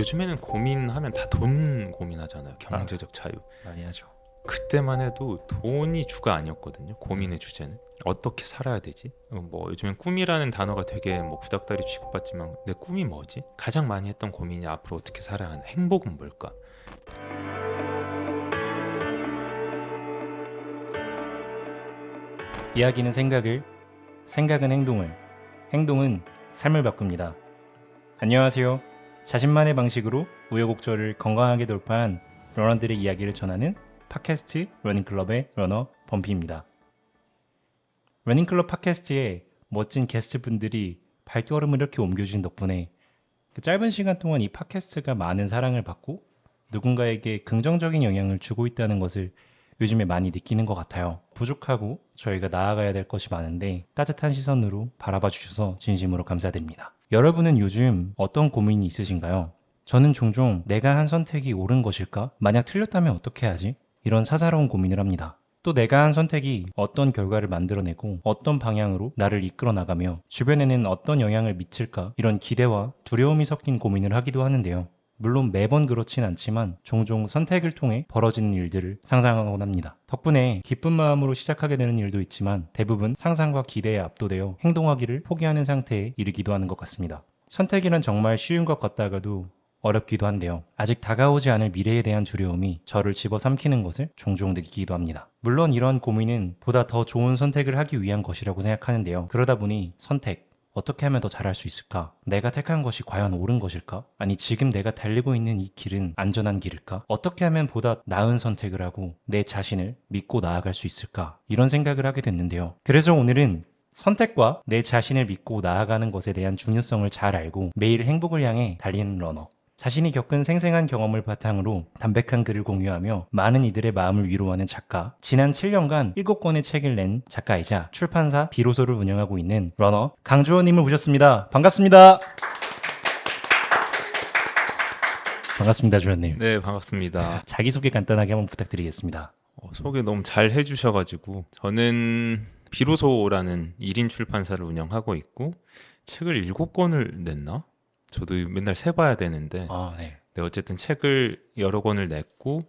요즘에는 고민하면 다 돈 고민하잖아요. 경제적 자유. 많이 하죠. 그때만 해도 돈이 주가 아니었거든요. 고민의 주제는 어떻게 살아야 되지? 뭐 요즘엔 꿈이라는 단어가 되게 뭐 구닥다리 취급받지만 내 꿈이 뭐지? 가장 많이 했던 고민이 앞으로 어떻게 살아야 하나? 행복은 뭘까? 이야기는 생각을, 생각은 행동을, 행동은 삶을 바꿉니다. 안녕하세요. 자신만의 방식으로 우여곡절을 건강하게 돌파한 러너들의 이야기를 전하는 팟캐스트 러닝클럽의 러너 범피입니다. 러닝클럽 팟캐스트에 멋진 게스트분들이 발걸음을 이렇게 옮겨주신 덕분에 그 짧은 시간 동안 이 팟캐스트가 많은 사랑을 받고 누군가에게 긍정적인 영향을 주고 있다는 것을 요즘에 많이 느끼는 것 같아요. 부족하고 저희가 나아가야 될 것이 많은데 따뜻한 시선으로 바라봐 주셔서 진심으로 감사드립니다. 여러분은 요즘 어떤 고민이 있으신가요? 저는 종종 내가 한 선택이 옳은 것일까? 만약 틀렸다면 어떻게 하지? 이런 사사로운 고민을 합니다. 또 내가 한 선택이 어떤 결과를 만들어내고 어떤 방향으로 나를 이끌어 나가며 주변에는 어떤 영향을 미칠까? 이런 기대와 두려움이 섞인 고민을 하기도 하는데요. 물론 매번 그렇진 않지만 종종 선택을 통해 벌어지는 일들을 상상하곤 합니다. 덕분에 기쁜 마음으로 시작하게 되는 일도 있지만 대부분 상상과 기대에 압도되어 행동하기를 포기하는 상태에 이르기도 하는 것 같습니다. 선택이란 정말 쉬운 것 같다가도 어렵기도 한데요. 아직 다가오지 않을 미래에 대한 두려움이 저를 집어삼키는 것을 종종 느끼기도 합니다. 물론 이런 고민은 보다 더 좋은 선택을 하기 위한 것이라고 생각하는데요. 그러다 보니 선택, 어떻게 하면 더 잘할 수 있을까? 내가 택한 것이 과연 옳은 것일까? 아니 지금 내가 달리고 있는 이 길은 안전한 길일까? 어떻게 하면 보다 나은 선택을 하고 내 자신을 믿고 나아갈 수 있을까? 이런 생각을 하게 됐는데요. 그래서 오늘은 선택과 내 자신을 믿고 나아가는 것에 대한 중요성을 잘 알고 매일 행복을 향해 달리는 러너, 자신이 겪은 생생한 경험을 바탕으로 담백한 글을 공유하며 많은 이들의 마음을 위로하는 작가, 지난 7년간 7권의 책을 낸 작가이자 출판사 비로소를 운영하고 있는 러너 강주원님을 모셨습니다. 반갑습니다. 반갑습니다, 주원님. 네, 반갑습니다. 자기소개 간단하게 한번 부탁드리겠습니다. 소개 너무 잘 해주셔가지고 저는 비로소라는 1인 출판사를 운영하고 있고 책을 7권을 냈나? 저도 맨날 세봐야 되는데 네. 네, 어쨌든 책을 여러 권을 냈고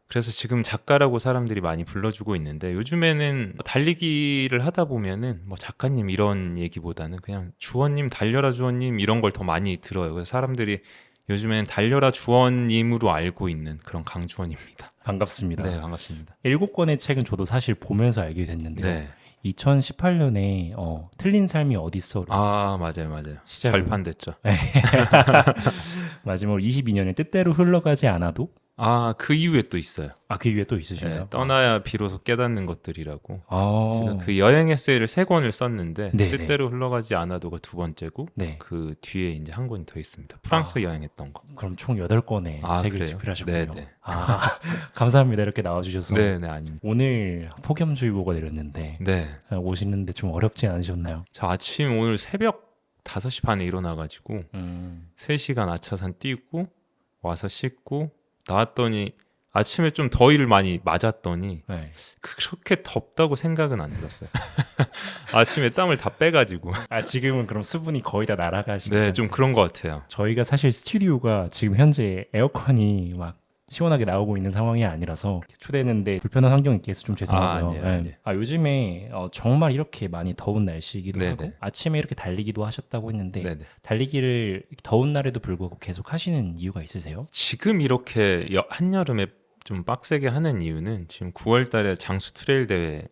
그래서 지금 작가라고 사람들이 많이 불러주고 있는데 요즘에는 달리기를 하다 보면은 뭐 작가님 이런 얘기보다는 그냥 주원님 달려라 주원님 이런 걸 더 많이 들어요. 그래서 사람들이 요즘에는 달려라 주원님으로 알고 있는 그런 강주원입니다. 반갑습니다. 네, 반갑습니다. 7권의 책은 저도 사실 보면서 알게 됐는데요. 네. 2018년에 틀린 삶이 어딨어로 맞아요. 시작을- 절판됐죠. 마지막으로 22년에 뜻대로 흘러가지 않아도 그 이후에 또 있어요. 그 이후에 또 있으시나요? 네, 떠나야 비로소 깨닫는 것들이라고. 아, 제가 그 여행 에세이를 3권을 썼는데 네, 뜻대로 흘러가지 않아도가 2번째고 네. 그 뒤에 이제 한 권이 더 있습니다. 프랑스 여행했던 거. 그럼 총 8권의 책을 그래요? 집필하셨군요. 네네. 감사합니다. 이렇게 나와주셔서. 네네, 아닙니다. 오늘 폭염주의보가 내렸는데 네. 오시는데 좀 어렵지 않으셨나요? 저 아침 오늘 새벽 5시 반에 일어나가지고 3시간 아차산 뛰고 와서 씻고 나왔더니 아침에 좀 더위를 많이 맞았더니 네. 그렇게 덥다고 생각은 안 들었어요. 아침에 땀을 다 빼가지고. 지금은 그럼 수분이 거의 다 날아가신 네, 상태. 좀 그런 것 같아요. 저희가 사실 스튜디오가 지금 현재 에어컨이 막 시원하게 나오고 있는 상황이 아니라서 초대했는데 불편한 환경이 있게 해서 좀 죄송하고요. 아니에요, 아니에요. 요즘에 정말 이렇게 많이 더운 날씨이기도 네네. 하고 아침에 이렇게 달리기도 하셨다고 했는데 네네. 달리기를 더운 날에도 불구하고 계속 하시는 이유가 있으세요? 지금 이렇게 한여름에 좀 빡세게 하는 이유는 지금 9월 달에 장수 트레일 대회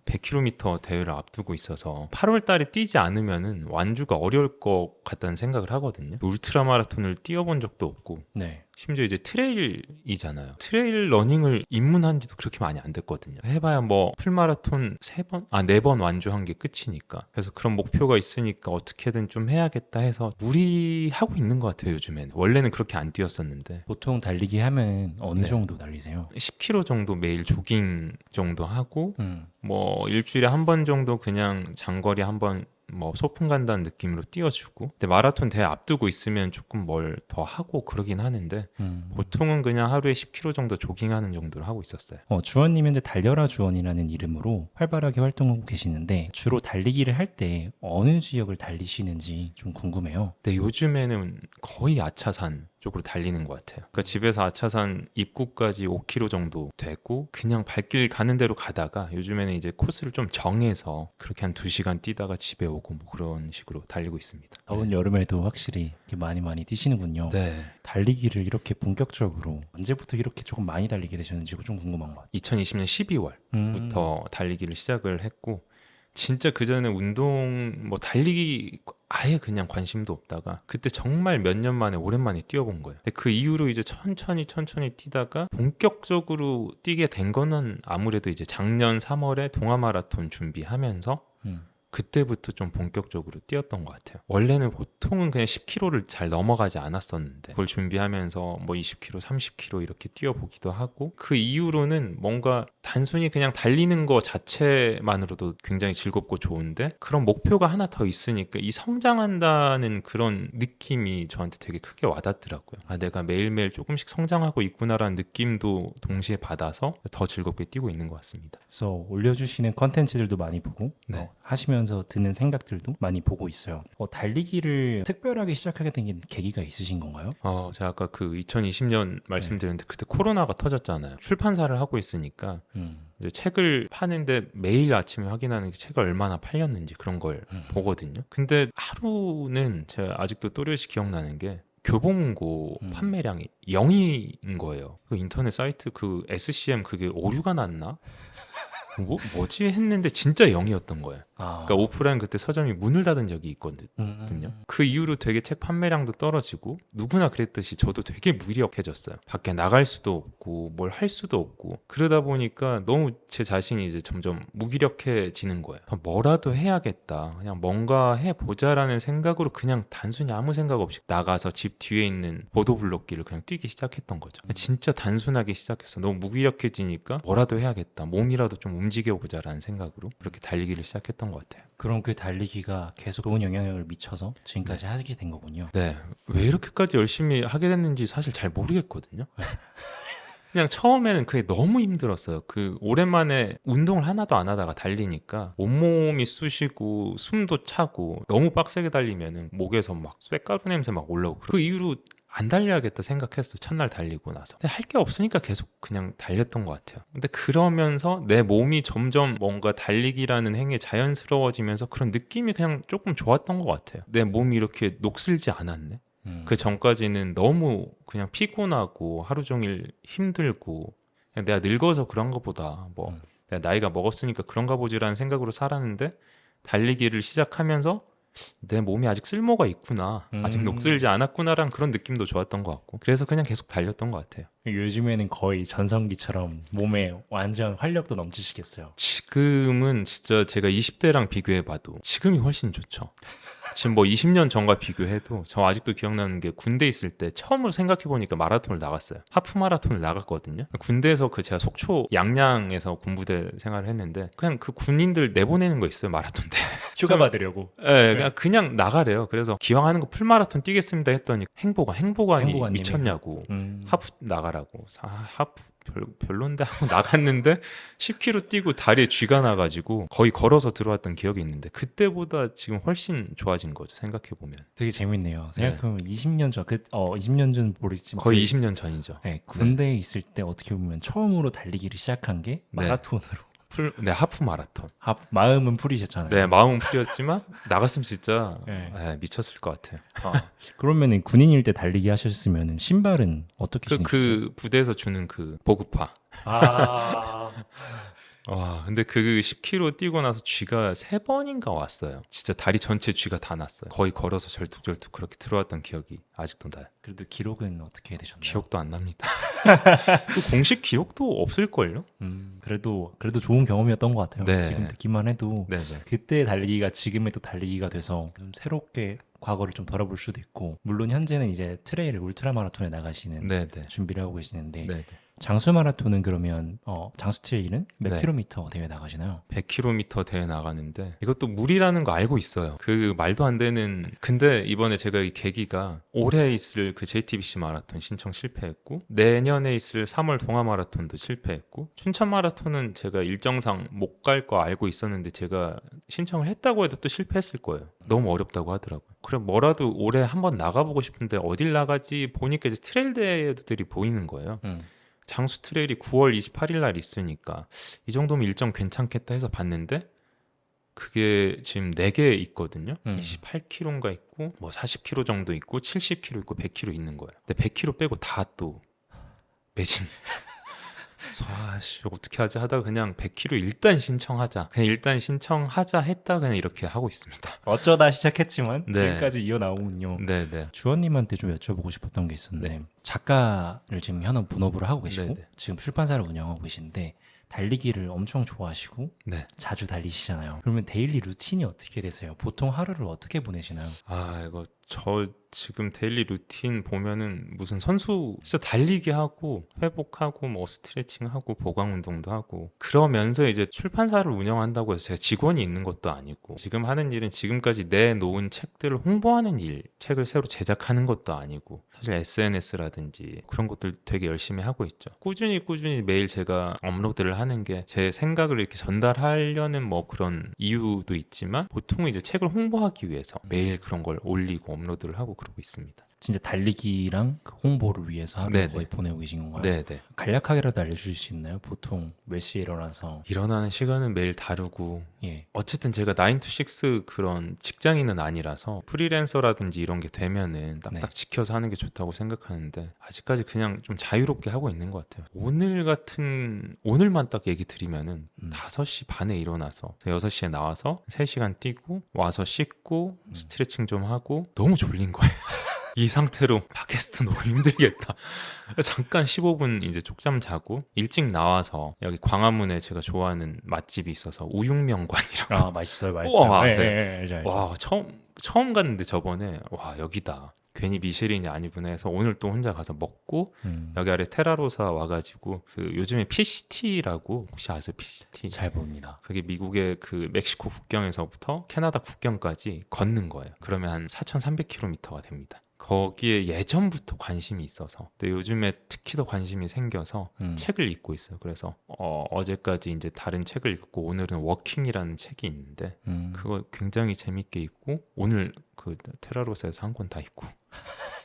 100km 대회를 앞두고 있어서 8월 달에 뛰지 않으면은 완주가 어려울 것 같다는 생각을 하거든요. 울트라 마라톤을 뛰어본 적도 없고 네. 심지어 이제 트레일이잖아요. 트레일 러닝을 입문한 지도 그렇게 많이 안 됐거든요. 해봐야 뭐 풀마라톤 4번 완주한 게 끝이니까. 그래서 그런 목표가 있으니까 어떻게든 좀 해야겠다 해서 무리하고 있는 것 같아요, 요즘에는. 원래는 그렇게 안 뛰었었는데. 보통 달리기 하면 어느 네. 정도 달리세요? 10km 정도 매일 조깅 정도 하고 음. 뭐 일주일에 한 번 정도 그냥 장거리 한번 뭐 소풍 간다는 느낌으로 뛰어주고 근데 마라톤 대회 앞두고 있으면 조금 뭘 더 하고 그러긴 하는데 보통은 그냥 하루에 10km 정도 조깅하는 정도로 하고 있었어요. 주원님 현재 달려라 주원이라는 이름으로 활발하게 활동하고 계시는데 주로 달리기를 할 때 어느 지역을 달리시는지 좀 궁금해요. 근데 요즘에는 거의 아차산 쪽으로 달리는 것 같아요. 그러니까 집에서 아차산 입구까지 5km 정도 되고 그냥 발길 가는 대로 가다가 요즘에는 이제 코스를 좀 정해서 그렇게 한 2시간 뛰다가 집에 오고 뭐 그런 식으로 달리고 있습니다. 더운 여름에도 확실히 이렇게 많이 뛰시는군요. 네. 달리기를 이렇게 본격적으로 언제부터 이렇게 조금 많이 달리게 되셨는지 좀 궁금한 것 같아요. 2020년 12월부터 달리기를 시작을 했고 진짜 그전에 운동 뭐 달리기 아예 그냥 관심도 없다가 그때 정말 몇 년 만에 오랜만에 뛰어본 거예요. 근데 그 이후로 이제 천천히 뛰다가 본격적으로 뛰게 된 거는 아무래도 이제 작년 3월에 동아 마라톤 준비하면서 그때부터 좀 본격적으로 뛰었던 것 같아요. 원래는 보통은 그냥 10km를 잘 넘어가지 않았었는데 그걸 준비하면서 뭐 20km, 30km 이렇게 뛰어보기도 하고 그 이후로는 뭔가 단순히 그냥 달리는 거 자체만으로도 굉장히 즐겁고 좋은데 그런 목표가 하나 더 있으니까 이 성장한다는 그런 느낌이 저한테 되게 크게 와닿더라고요. 아, 내가 매일매일 조금씩 성장하고 있구나라는 느낌도 동시에 받아서 더 즐겁게 뛰고 있는 것 같습니다. 그래서 올려주시는 컨텐츠들도 많이 보고 네. 하시면서 드는 생각들도 많이 보고 있어요. 달리기를 특별하게 시작하게 된 계기가 있으신 건가요? 제가 아까 그 2020년 말씀드렸는데 그때 코로나가 터졌잖아요. 출판사를 하고 있으니까 이제 책을 파는데 매일 아침에 확인하는 게 책이 얼마나 팔렸는지 그런 걸 보거든요. 근데 하루는 제가 아직도 또렷이 기억나는 게 교보문고 판매량이 0인 거예요. 그 인터넷 사이트 그 SCM 그게 오류가 났나? 뭐지 했는데 진짜 0이었던 거예요. 그러니까 오프라인 그때 서점이 문을 닫은 적이 있거든요. 그 이후로 되게 책 판매량도 떨어지고 누구나 그랬듯이 저도 되게 무기력해졌어요. 밖에 나갈 수도 없고 뭘 할 수도 없고 그러다 보니까 너무 제 자신이 이제 점점 무기력해지는 거예요. 뭐라도 해야겠다. 그냥 뭔가 해보자라는 생각으로 그냥 단순히 아무 생각 없이 나가서 집 뒤에 있는 보도블록길을 그냥 뛰기 시작했던 거죠. 진짜 단순하게 시작했어. 너무 무기력해지니까 뭐라도 해야겠다. 몸이라도 좀 움직여보자라는 생각으로 그렇게 달리기를 시작했던 것 같아요. 그럼 그 달리기가 계속 좋은 영향을 미쳐서 지금까지 하게 된 거군요. 네. 왜 이렇게까지 열심히 하게 됐는지 사실 잘 모르겠거든요. 그냥 처음에는 그게 너무 힘들었어요. 그 오랜만에 운동을 하나도 안 하다가 달리니까 온몸이 쑤시고 숨도 차고 너무 빡세게 달리면은 목에서 막 쇳가루 냄새 막 올라오고 그 이후로 안 달려야겠다 생각했어. 첫날 달리고 나서. 근데 할 게 없으니까 계속 그냥 달렸던 것 같아요. 근데 그러면서 내 몸이 점점 뭔가 달리기라는 행위에 자연스러워지면서 그런 느낌이 그냥 조금 좋았던 것 같아요. 내 몸이 이렇게 녹슬지 않았네. 그 전까지는 너무 그냥 피곤하고 하루 종일 힘들고 그냥 내가 늙어서 그런가 보다. 뭐 내가 나이가 먹었으니까 그런가 보지라는 생각으로 살았는데 달리기를 시작하면서 내 몸이 아직 쓸모가 있구나. 아직 녹슬지 않았구나라는 그런 느낌도 좋았던 것 같고 그래서 그냥 계속 달렸던 것 같아요. 요즘에는 거의 전성기처럼 몸에 완전 활력도 넘치시겠어요. 지금은 진짜 제가 20대랑 비교해봐도 지금이 훨씬 좋죠. 지금 뭐 20년 전과 비교해도 저 아직도 기억나는 게 군대 있을 때 처음으로 생각해보니까 마라톤을 나갔어요. 하프 마라톤을 나갔거든요. 군대에서 그 제가 속초 양양에서 군부대 생활을 했는데 그냥 그 군인들 내보내는 거 있어요. 마라톤 대. 휴가 받으려고. 네, 그냥 나가래요. 그래서 기왕 하는 거 풀마라톤 뛰겠습니다 했더니 행보관이 행보관님이. 미쳤냐고. 하프 나가라고. 하프 별론데 하고 나갔는데 10km 뛰고 다리에 쥐가 나가지고 거의 걸어서 들어왔던 기억이 있는데 그때보다 지금 훨씬 좋아진 거죠. 생각해보면. 되게 재밌네요. 생각해보면 20년 전, 20년 전 모르겠지만 거의 20년 전이죠. 네, 군대에 있을 때 어떻게 보면 처음으로 달리기를 시작한 게 마라톤으로. 네, 하프 마라톤. 마음은 풀이셨잖아요. 네, 마음은 풀렸지만 나갔으면 진짜 네. 미쳤을 것 같아요. 그러면은 군인일 때 달리기 하셨으면 신발은 어떻게 신으셨어요? 그 부대에서 주는 그 보급화. 와, 근데 그 10km 뛰고 나서 쥐가 3번인가 왔어요. 진짜 다리 전체 쥐가 다 났어요. 거의 걸어서 절뚝절뚝 그렇게 들어왔던 기억이 아직도 나요. 그래도 기록은 어떻게 되셨나요? 기억도 안 납니다. 그 공식 기록도 없을걸요? 그래도 좋은 경험이었던 것 같아요. 네. 지금 듣기만 해도 네네. 그때 달리기가 지금의 또 달리기가 돼서 좀 새롭게 과거를 좀 돌아볼 수도 있고 물론 현재는 이제 트레일 울트라 마라톤에 나가시는 네네. 준비를 하고 계시는데 네네. 장수 마라톤은 그러면 장수 트레일은 몇 네. 킬로미터 대회 나가시나요? 100km 대회 나가는데 이것도 무리라는 거 알고 있어요. 그 말도 안 되는 근데 이번에 제가 이 계기가 올해 있을 그 JTBC 마라톤 신청 실패했고 내년에 있을 3월 동아 마라톤도 실패했고 춘천 마라톤은 제가 일정상 못 갈 거 알고 있었는데 제가 신청을 했다고 해도 또 실패했을 거예요. 너무 어렵다고 하더라고요. 그래 뭐라도 올해 한번 나가보고 싶은데 어딜 나가지 보니까 이제 트레일 대회들이 보이는 거예요. 장수 트레일이 9월 28일 날 있으니까 이 정도면 일정 괜찮겠다 해서 봤는데 그게 지금 4개 있거든요. 28km인가 있고 뭐 40km 정도 있고 70km 있고 100km 있는 거예요. 근데 100km 빼고 다 또 매진. 그래서 아씨 어떻게 하지 하다가 그냥 100km 일단 신청하자. 그냥 일단 신청하자 했다 그냥 이렇게 하고 있습니다. 어쩌다 시작했지만 네. 지금까지 이어나오군요. 네네. 주원님한테 좀 여쭤보고 싶었던 게 있었는데 작가를 지금 현업 본업으로 하고 계시고 네네. 지금 출판사를 운영하고 계신데 달리기를 엄청 좋아하시고 네. 자주 달리시잖아요. 그러면 데일리 루틴이 어떻게 되세요? 보통 하루를 어떻게 보내시나요? 아 이거 저 지금 데일리 루틴 보면은 무슨 선수 진짜 달리기 하고 회복하고 뭐 스트레칭하고 보강 운동도 하고 그러면서 이제 출판사를 운영한다고 해서 제가 직원이 있는 것도 아니고 지금 하는 일은 지금까지 내놓은 책들을 홍보하는 일, 책을 새로 제작하는 것도 아니고 사실 SNS라든지 그런 것들 되게 열심히 하고 있죠. 꾸준히 매일 제가 업로드를 하는 게 제 생각을 이렇게 전달하려는 뭐 그런 이유도 있지만 보통은 이제 책을 홍보하기 위해서 매일 그런 걸 올리고 업로드를 하고 그러고 있습니다. 진짜 달리기랑 그 홍보를 위해서 하루 네네. 거의 보내고 계신 건가요? 네네. 간략하게라도 알려주실 수 있나요? 보통 몇 시에 일어나서 일어나는 시간은 매일 다르고 예. 어쨌든 제가 9to6 그런 직장인은 아니라서 프리랜서라든지 이런 게 되면은 딱딱 네. 지켜서 하는 게 좋다고 생각하는데 아직까지 그냥 좀 자유롭게 하고 있는 것 같아요. 오늘만 딱 얘기 드리면은 5시 반에 일어나서 6시에 나와서 3시간 뛰고 와서 씻고 스트레칭 좀 하고 너무 졸린 거예요. 이 상태로 팟캐스트 너무 힘들겠다. 잠깐 15분 이제 쪽잠 자고 일찍 나와서 여기 광화문에 제가 좋아하는 맛집이 있어서 우육면관이라고. 아 맛있어요. 우와, 예, 네. 예, 예, 알죠. 와 처음 갔는데 저번에 와 여기다. 괜히 미쉐린이 아니구나 해서 오늘 또 혼자 가서 먹고 여기 아래 테라로사 와가지고 그 요즘에 PCT라고 혹시 아세요? PCT 잘 봅니다. 그게 미국의 그 멕시코 국경에서부터 캐나다 국경까지 걷는 거예요. 그러면 한 4,300km가 됩니다. 거기에 예전부터 관심이 있어서 근데 요즘에 특히 더 관심이 생겨서 책을 읽고 있어요. 그래서 어제까지 이제 다른 책을 읽고 오늘은 워킹이라는 책이 있는데 그거 굉장히 재밌게 읽고 오늘 그 테라로사에서 한 권 다 읽고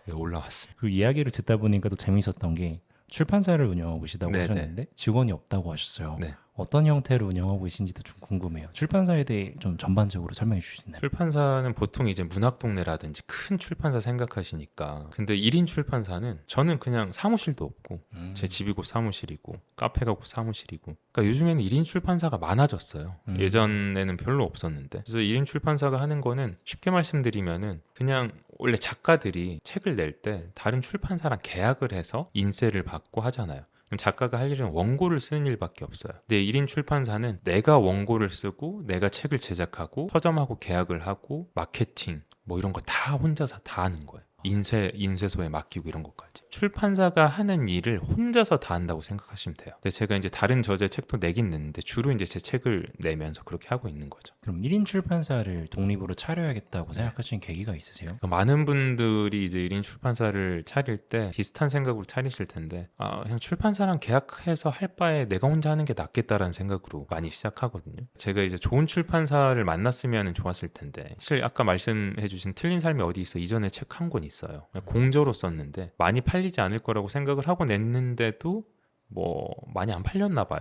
네, 올라왔어요. 그 이야기를 듣다 보니까 또 재밌었던 게 출판사를 운영하고 계시다고 네네. 하셨는데 직원이 없다고 하셨어요. 네. 어떤 형태로 운영하고 계신지도 좀 궁금해요. 출판사에 대해 좀 전반적으로 설명해 주실 수 있나요? 출판사는 보통 이제 문학동네라든지 큰 출판사 생각하시니까 근데 1인 출판사는 저는 그냥 사무실도 없고 제 집이 곧 사무실이고 카페가 곧 사무실이고 그러니까 요즘에는 1인 출판사가 많아졌어요. 예전에는 별로 없었는데 그래서 1인 출판사가 하는 거는 쉽게 말씀드리면은 그냥 원래 작가들이 책을 낼 때 다른 출판사랑 계약을 해서 인세를 받고 하잖아요. 그럼 작가가 할 일은 원고를 쓰는 일밖에 없어요. 근데 1인 출판사는 내가 원고를 쓰고 내가 책을 제작하고 서점하고 계약을 하고 마케팅 뭐 이런 거 다 혼자서 다 하는 거예요. 인쇄소에 맡기고 이런 것까지. 출판사가 하는 일을 혼자서 다 한다고 생각하시면 돼요. 근데 제가 이제 다른 저자의 책도 내긴 냈는데 주로 이제 제 책을 내면서 그렇게 하고 있는 거죠. 그럼 1인 출판사를 독립으로 차려야겠다고 생각하시는 계기가 있으세요? 그러니까 많은 분들이 이제 1인 출판사를 차릴 때 비슷한 생각으로 차리실 텐데 그냥 출판사랑 계약해서 할 바에 내가 혼자 하는 게 낫겠다라는 생각으로 많이 시작하거든요. 제가 이제 좋은 출판사를 만났으면 좋았을 텐데 사실 아까 말씀해 주신 틀린 삶이 어디 있어 이전에 책 한 권 있어요. 공저로 썼는데 많이 팔리지 않을 거라고 생각을 하고 냈는데도 뭐 많이 안 팔렸나 봐요.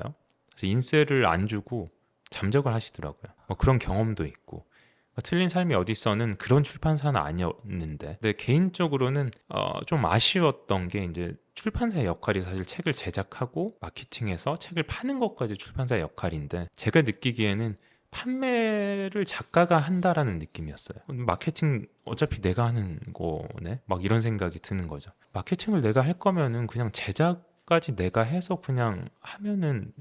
그래서 인세를 안 주고 잠적을 하시더라고요. 뭐 그런 경험도 있고 틀린 삶이 어디 있어는 그런 출판사는 아니었는데 근데 개인적으로는 좀 아쉬웠던 게 이제 출판사의 역할이 사실 책을 제작하고 마케팅해서 책을 파는 것까지 출판사의 역할인데 제가 느끼기에는 판매를 작가가 한다라는 느낌이었어요. 마케팅 어차피 내가 하는 거네 막 이런 생각이 드는 거죠. 마케팅을 내가 할 거면은 그냥 제작까지 내가 해서 그냥 하면은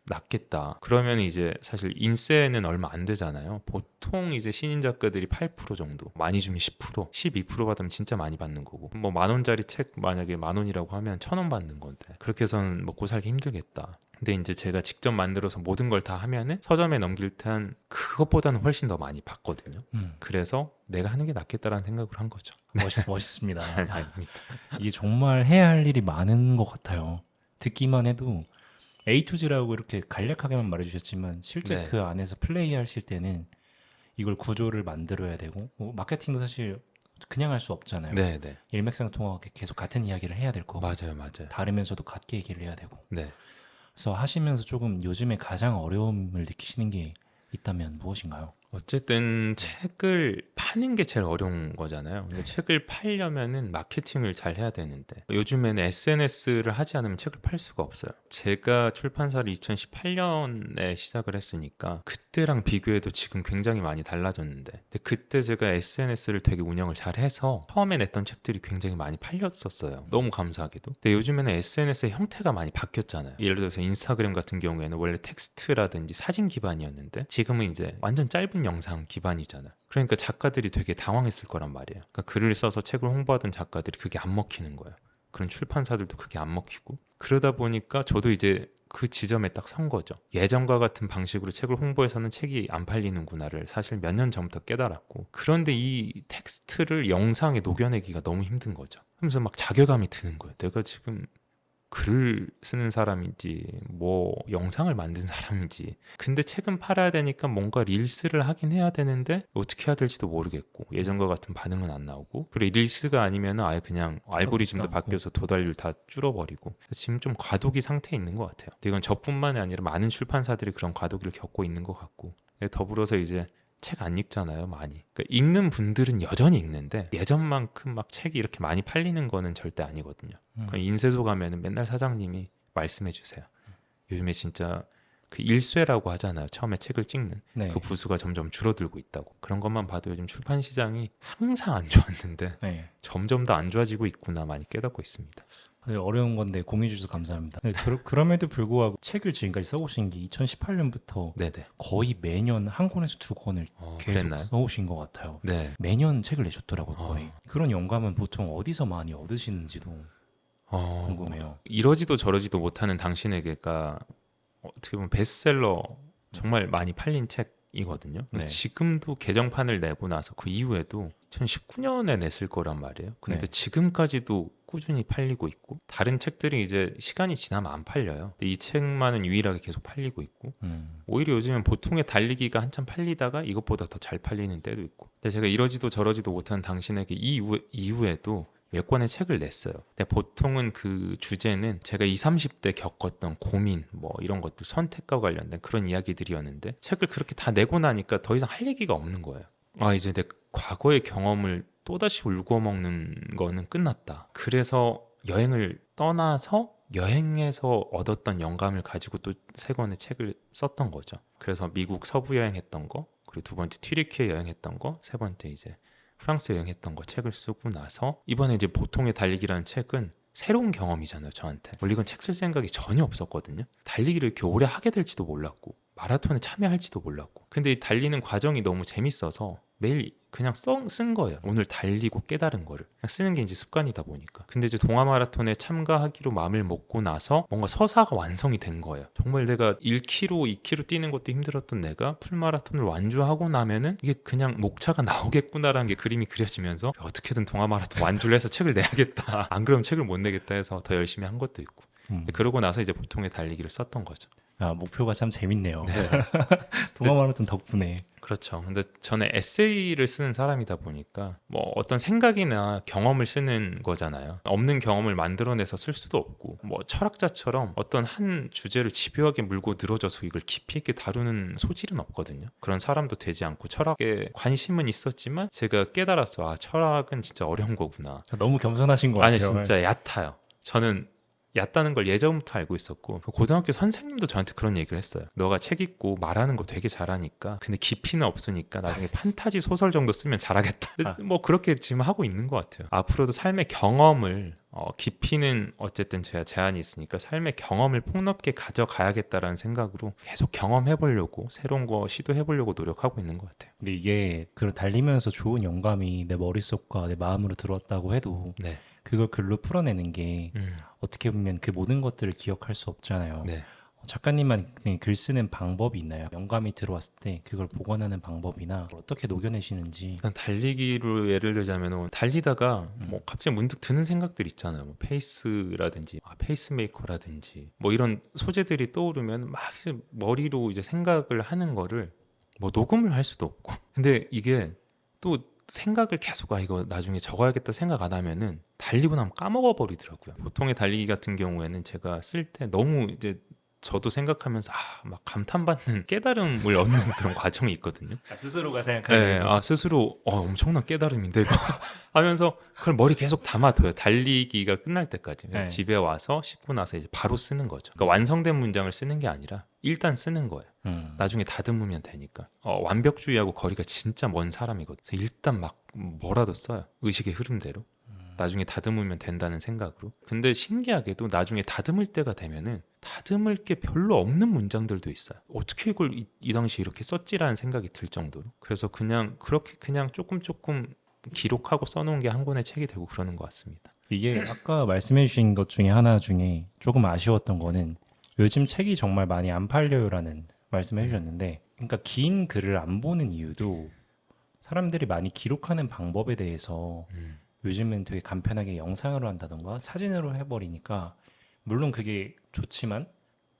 낫겠다. 그러면 이제 사실 인세는 얼마 안 되잖아요. 보통 이제 신인 작가들이 8% 정도, 많이 주면 10%, 12% 받으면 진짜 많이 받는 거고. 뭐 10,000원짜리 책 만약에 10,000원이라고 하면 1,000원 받는 건데 그렇게 해서는 먹고 살기 힘들겠다. 근데 이제 제가 직접 만들어서 모든 걸 다 하면은 서점에 넘길 땐 그것보다는 훨씬 더 많이 받거든요. 그래서 내가 하는 게 낫겠다라는 생각을 한 거죠. 멋있습니다. 아닙니다. 이게 정말 해야 할 일이 많은 것 같아요. 듣기만 해도 A to Z라고 이렇게 간략하게만 말해주셨지만 실제 네. 그 안에서 플레이하실 때는 이걸 구조를 만들어야 되고 마케팅도 사실 그냥 할 수 없잖아요. 네네. 일맥상통하게 계속 같은 이야기를 해야 될 거고 맞아요, 맞아요. 다르면서도 같게 얘기를 해야 되고. 네. 그래서 하시면서 조금 요즘에 가장 어려움을 느끼시는 게 있다면 무엇인가요? 어쨌든 책을 파는 게 제일 어려운 거잖아요. 근데 책을 팔려면은 마케팅을 잘 해야 되는데 요즘에는 SNS를 하지 않으면 책을 팔 수가 없어요. 제가 출판사를 2018년에 시작을 했으니까 그때랑 비교해도 지금 굉장히 많이 달라졌는데 근데 그때 제가 SNS를 되게 운영을 잘 해서 처음에 냈던 책들이 굉장히 많이 팔렸었어요. 너무 감사하게도. 근데 요즘에는 SNS의 형태가 많이 바뀌었잖아요. 예를 들어서 인스타그램 같은 경우에는 원래 텍스트라든지 사진 기반이었는데 지금은 이제 완전 짧은 영상 기반이잖아. 그러니까 작가들이 되게 당황했을 거란 말이에요. 그러니까 글을 써서 책을 홍보하던 작가들이 그게 안 먹히는 거예요. 그런 출판사들도 그게 안 먹히고 그러다 보니까 저도 이제 그 지점에 딱 선 거죠. 예전과 같은 방식으로 책을 홍보해서는 책이 안 팔리는구나를 사실 몇 년 전부터 깨달았고 그런데 이 텍스트를 영상에 녹여내기가 너무 힘든 거죠. 그러면서 막 자괴감이 드는 거예요. 내가 지금 글을 쓰는 사람인지 뭐 영상을 만든 사람인지 근데 책은 팔아야 되니까 뭔가 릴스를 하긴 해야 되는데 어떻게 해야 될지도 모르겠고 예전과 같은 반응은 안 나오고 그리고 릴스가 아니면 아예 그냥 알고리즘도 않고. 바뀌어서 도달률 다 줄어버리고 지금 좀 과도기 상태에 있는 것 같아요. 근데 이건 저뿐만이 아니라 많은 출판사들이 그런 과도기를 겪고 있는 것 같고 더불어서 이제 책 안 읽잖아요, 많이. 그러니까 읽는 분들은 여전히 읽는데 예전만큼 막 책이 이렇게 많이 팔리는 거는 절대 아니거든요. 그러니까 인쇄소 가면은 맨날 사장님이 말씀해 주세요. 요즘에 진짜 그 일쇄라고 하잖아요. 처음에 책을 찍는 네. 그 부수가 점점 줄어들고 있다고. 그런 것만 봐도 요즘 출판 시장이 항상 안 좋았는데 네. 점점 더 안 좋아지고 있구나 많이 깨닫고 있습니다. 어려운 건데 공유해 주셔서 감사합니다. 네, 그럼에도 불구하고 책을 지금까지 써오신 게 2018년부터 네네. 거의 매년 한 권에서 두 권을 계속 그랬나요? 써오신 것 같아요. 네. 매년 책을 내셨더라고요, 거의. 그런 영감은 보통 어디서 많이 얻으시는지도 궁금해요. 이러지도 저러지도 못하는 당신에게가 어떻게 보면 베스트셀러 정말 많이 팔린 책이거든요. 네. 지금도 개정판을 내고 나서 그 이후에도 2019년에 냈을 거란 말이에요. 근데 네. 지금까지도 꾸준히 팔리고 있고 다른 책들이 이제 시간이 지나면 안 팔려요. 근데 이 책만은 유일하게 계속 팔리고 있고 오히려 요즘엔 보통의 달리기가 한참 팔리다가 이것보다 더 잘 팔리는 때도 있고 근데 제가 이러지도 저러지도 못하는 당신에게 이후에도 몇 권의 책을 냈어요. 근데 보통은 그 주제는 제가 20, 30대 겪었던 고민 뭐 이런 것들 선택과 관련된 그런 이야기들이었는데 책을 그렇게 다 내고 나니까 더 이상 할 얘기가 없는 거예요. 아 이제 내 과거의 경험을 또다시 울고 먹는 거는 끝났다. 그래서 여행을 떠나서 여행에서 얻었던 영감을 가지고 또 세 권의 책을 썼던 거죠. 그래서 미국 서부 여행했던 거 그리고 두 번째 튀르키예 여행했던 거 세 번째 이제 프랑스 여행했던 거 책을 쓰고 나서 이번에 이제 보통의 달리기라는 책은 새로운 경험이잖아요 저한테. 원래 이건 책 쓸 생각이 전혀 없었거든요. 달리기를 이렇게 오래 하게 될지도 몰랐고 마라톤에 참여할지도 몰랐고 근데 이 달리는 과정이 너무 재밌어서 매일 그냥 쓴 거예요. 오늘 달리고 깨달은 거를 그냥 쓰는 게 이제 습관이다 보니까. 근데 이제 동아 마라톤에 참가하기로 마음을 먹고 나서 뭔가 서사가 완성이 된 거예요. 정말 내가 1km, 2km 뛰는 것도 힘들었던 내가 풀마라톤을 완주하고 나면은 이게 그냥 목차가 나오겠구나라는 게 그림이 그려지면서 어떻게든 동아 마라톤 완주를 해서 책을 내야겠다. 안 그러면 책을 못 내겠다 해서 더 열심히 한 것도 있고. 그러고 나서 이제 보통의 달리기를 썼던 거죠. 아, 목표가 참 재밌네요. 네. 동아 마라톤 덕분에. 그렇죠. 근데 저는 에세이를 쓰는 사람이다 보니까 뭐 어떤 생각이나 경험을 쓰는 거잖아요. 없는 경험을 만들어내서 쓸 수도 없고 뭐 철학자처럼 어떤 한 주제를 집요하게 물고 늘어져서 이걸 깊이 있게 다루는 소질은 없거든요. 그런 사람도 되지 않고 철학에 관심은 있었지만 제가 깨달았어. 아 철학은 진짜 어려운 거구나. 너무 겸손하신 것 아니 같아요. 진짜 얕아요. 저는 얕다는 걸 예전부터 알고 있었고 고등학교 선생님도 저한테 그런 얘기를 했어요. 너가 책 읽고 말하는 거 되게 잘하니까 근데 깊이는 없으니까 나중에 판타지 소설 정도 쓰면 잘하겠다. 뭐 그렇게 지금 하고 있는 것 같아요. 앞으로도 삶의 경험을 깊이는 어쨌든 제가 제한이 있으니까 삶의 경험을 폭넓게 가져가야겠다라는 생각으로 계속 경험해보려고 새로운 거 시도해보려고 노력하고 있는 것 같아요. 근데 이게 그런 달리면서 좋은 영감이 내 머릿속과 내 마음으로 들어왔다고 해도 네. 그걸 글로 풀어내는 게 어떻게 보면 그 모든 것들을 기억할 수 없잖아요. 네. 작가님만 그냥 글 쓰는 방법이 있나요? 영감이 들어왔을 때 그걸 보관하는 방법이나 어떻게 녹여내시는지. 일단 달리기로 예를 들자면 달리다가 뭐 갑자기 문득 드는 생각들 있잖아요. 뭐 페이스라든지 페이스메이커라든지 뭐 이런 소재들이 떠오르면 막 이제 머리로 이제 생각을 하는 거를 뭐 녹음을 할 수도 없고 근데 이게 또 생각을 계속 이거 나중에 적어야겠다 생각 안 하면은 달리고 나면 까먹어 버리더라고요. 보통의 달리기 같은 경우에는 제가 쓸 때 너무 이제 저도 생각하면서 막 감탄받는 깨달음을 얻는 그런 과정이 있거든요. 스스로가 네, 생각하는 스스로 엄청난 깨달음인데 이거 하면서 그걸 머리 계속 담아둬요. 달리기가 끝날 때까지. 그래서 네. 집에 와서 씻고 나서 이제 바로 쓰는 거죠. 그러니까 완성된 문장을 쓰는 게 아니라 일단 쓰는 거예요. 나중에 다듬으면 되니까. 완벽주의하고 거리가 진짜 먼 사람이거든요. 그래서 일단 막 뭐라도 써요. 의식의 흐름대로. 나중에 다듬으면 된다는 생각으로. 근데 신기하게도 나중에 다듬을 때가 되면은 다듬을 게 별로 없는 문장들도 있어요. 어떻게 이걸 이 당시에 이렇게 썼지라는 생각이 들 정도로. 그래서 그냥 그렇게 그냥 조금 기록하고 써놓은 게 한 권의 책이 되고 그러는 것 같습니다. 이게 아까 말씀해 주신 것 중에 하나 중에 조금 아쉬웠던 거는 요즘 책이 정말 많이 안 팔려요라는 말씀해 주셨는데, 그러니까 긴 글을 안 보는 이유도 사람들이 많이 기록하는 방법에 대해서 요즘은 되게 간편하게 영상으로 한다던가 사진으로 해버리니까, 물론 그게 좋지만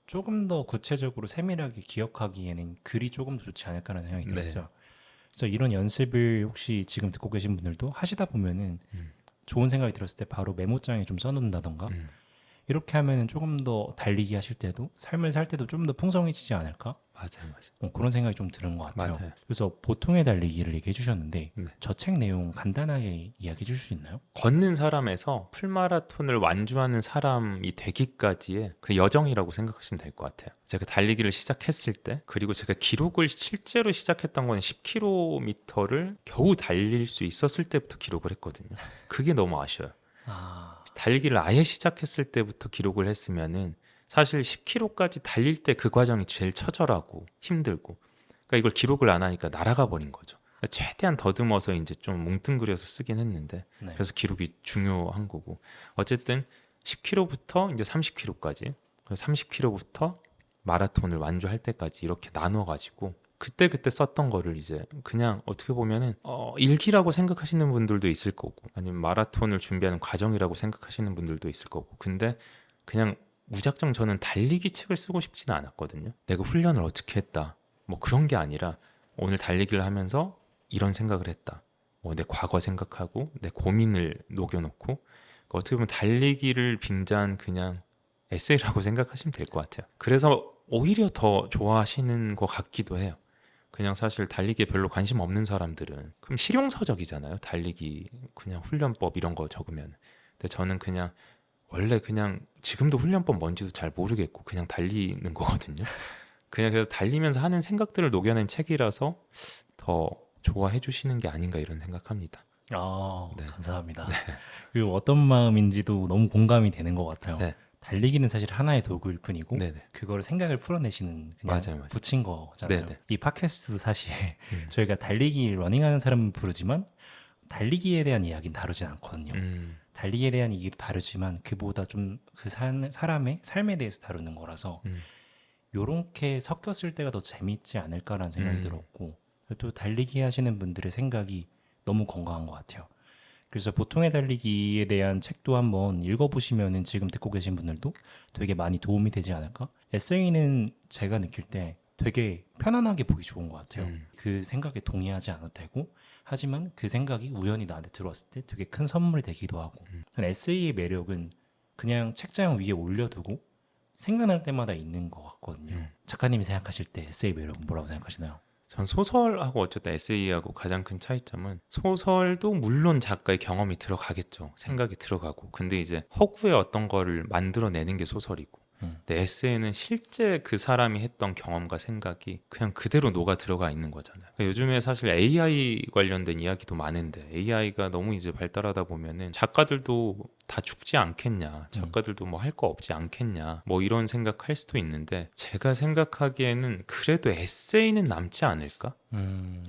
조금 더 구체적으로 세밀하게 기억하기에는 글이 조금 더 좋지 않을까라는 생각이 들었어요. 그래서 이런 연습을 혹시 지금 듣고 계신 분들도 하시다 보면은 좋은 생각이 들었을 때 바로 메모장에 좀 써놓는다던가 이렇게 하면은 조금 더 달리기 하실 때도 삶을 살 때도 좀 더 풍성해지지 않을까? 맞아요. 그런 생각이 좀 드는 것 같아요. 맞아요. 그래서 보통의 달리기를 얘기해 주셨는데 네. 저 책 내용 간단하게 이야기해 주실 수 있나요? 걷는 사람에서 풀마라톤을 완주하는 사람이 되기까지의 그 여정이라고 생각하시면 될 것 같아요. 제가 달리기를 시작했을 때, 그리고 제가 기록을 실제로 시작했던 건 10km를 겨우 달릴 수 있었을 때부터 기록을 했거든요. 그게 너무 아쉬워요. 달리기를 아예 시작했을 때부터 기록을 했으면은 사실 10km까지 달릴 때 그 과정이 제일 처절하고 힘들고, 그러니까 이걸 기록을 안 하니까 날아가 버린 거죠. 최대한 더듬어서 이제 좀 뭉뚱그려서 쓰긴 했는데, 네. 그래서 기록이 중요한 거고, 어쨌든 10km부터 이제 30km까지, 30km부터 마라톤을 완주할 때까지 이렇게 나눠가지고 그때 썼던 거를 이제 그냥 어떻게 보면은 일기라고 생각하시는 분들도 있을 거고, 아니면 마라톤을 준비하는 과정이라고 생각하시는 분들도 있을 거고, 근데 그냥 무작정 저는 달리기 책을 쓰고 싶지는 않았거든요. 내가 훈련을 어떻게 했다, 뭐 그런 게 아니라 오늘 달리기를 하면서 이런 생각을 했다, 내 과거 생각하고 내 고민을 녹여놓고, 그러니까 어떻게 보면 달리기를 빙자한 그냥 에세이라고 생각하시면 될 것 같아요. 그래서 오히려 더 좋아하시는 것 같기도 해요. 그냥 사실 달리기에 별로 관심 없는 사람들은 그럼 실용서적이잖아요. 달리기 그냥 훈련법 이런 거 적으면. 근데 저는 그냥 원래 그냥 지금도 훈련법 뭔지도 잘 모르겠고 그냥 달리는 거거든요. 그냥 그래서 달리면서 하는 생각들을 녹여낸 책이라서 더 좋아해 주시는 게 아닌가 이런 생각합니다. 네. 감사합니다. 그리고 어떤 마음인지도 너무 공감이 되는 것 같아요. 네. 달리기는 사실 하나의 도구일 뿐이고 네네. 그거를 생각을 풀어내시는 그냥 맞아요. 붙인 거잖아요. 네네. 이 팟캐스트도 사실 저희가 달리기 러닝하는 사람은 부르지만 달리기에 대한 이야기는 다루진 않거든요. 달리기에 대한 얘기도 다루지만 그보다 좀 그 사람의 삶에 대해서 다루는 거라서 요렇게 섞였을 때가 더 재밌지 않을까라는 생각이 들었고, 또 달리기 하시는 분들의 생각이 너무 건강한 것 같아요. 그래서 보통의 달리기에 대한 책도 한번 읽어보시면은 지금 듣고 계신 분들도 되게 많이 도움이 되지 않을까? 에세이는 제가 느낄 때 되게 편안하게 보기 좋은 것 같아요. 그 생각에 동의하지 않아도 되고, 하지만 그 생각이 우연히 나한테 들어왔을 때 되게 큰 선물이 되기도 하고. 에세이의 매력은 그냥 책장 위에 올려두고 생각날 때마다 있는 것 같거든요. 작가님이 생각하실 때 에세이 매력은 뭐라고 생각하시나요? 전 소설하고 어쨌든 에세이하고 가장 큰 차이점은, 소설도 물론 작가의 경험이 들어가겠죠. 생각이 들어가고. 근데 이제 허구의 어떤 거를 만들어내는 게 소설이고, 근데 에세이는 실제 그 사람이 했던 경험과 생각이 그냥 그대로 녹아 들어가 있는 거잖아요. 그러니까 요즘에 사실 AI 관련된 이야기도 많은데, AI가 너무 이제 발달하다 보면은 작가들도 다 죽지 않겠냐, 작가들도 뭐 할 거 없지 않겠냐, 뭐 이런 생각할 수도 있는데, 제가 생각하기에는 그래도 에세이는 남지 않을까?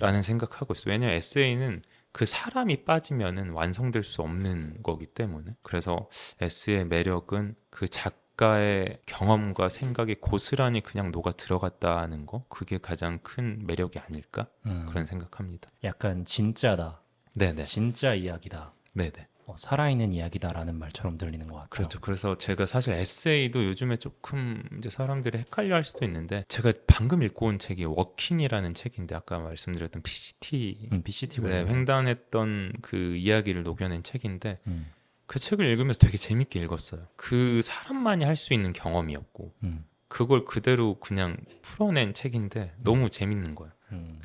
라는 생각하고 있어요. 왜냐면 에세이는 그 사람이 빠지면은 완성될 수 없는 거기 때문에. 그래서 에세이의 매력은 그 작가의 경험과 생각이 고스란히 그냥 녹아 들어갔다는 거, 그게 가장 큰 매력이 아닐까, 그런 생각합니다. 약간 진짜다. 네네. 진짜 이야기다. 네네. 살아있는 이야기다라는 말처럼 들리는 것 같아요. 그렇죠. 그래서 제가 사실 에세이도 요즘에 조금 이제 사람들이 헷갈려 할 수도 있는데 제가 방금 읽고 온 책이 워킹이라는 책인데 아까 말씀드렸던 PCT PCT 네, 관련. 횡단했던 그 이야기를 녹여낸 책인데 음, 그 책을 읽으면서 되게 재밌게 읽었어요. 그 사람만이 할 수 있는 경험이었고 음, 그걸 그대로 그냥 풀어낸 책인데 너무 재밌는 거예요.